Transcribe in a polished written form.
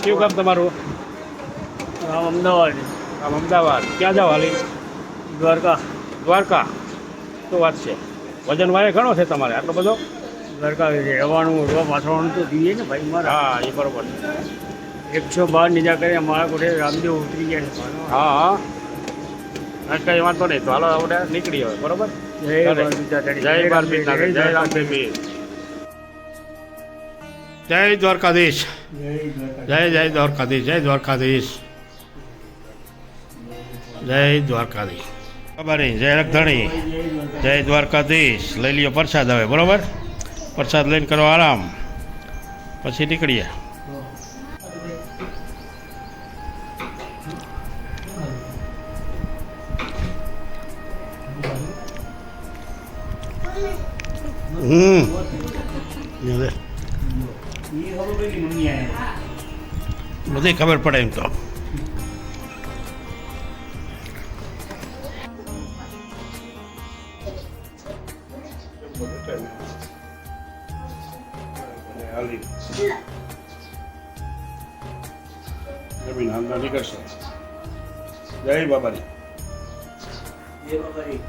કયું ગામ તમારું? અમદાવાદ. આમ અમદાવાદ. ક્યાં જાવ હાલી? દ્વારકા. દ્વારકા. શું વાત છે? વજન વાય ઘણો છે તમારે આટલો બધો? દ્વારકા રહેવાનું ઉઠવા પાછળવાનું તો જોઈએ ને ભાઈ મારા. હા એ બરોબર છે. 112 નીચા કરી મારા કોઠે રામદેવ ઉતરી ગયા છે. હા હા કંઈ વાંધો નહીં તો હાલો આપણે નીકળી હવે બરોબર. જય બારબીજા. જય બારબીજા. જય રામદેવી. જય દ્વારકાધીશ. જય જય દ્વારકાધીશ. જય દ્વારકાધીશ. જય દ્વારકાધીશ. ખબર નહીં જય રખધણી. જય દ્વારકાધીશ. લઈ લ્યો પ્રસાદ હવે બરોબર. પ્રસાદ લઈને કરો આરામ, પછી નીકળીએ. બધી ખબર પડે એમ તો. જમીન હાલના નીકળશે. જય બાબાજી. જય બાબાજી.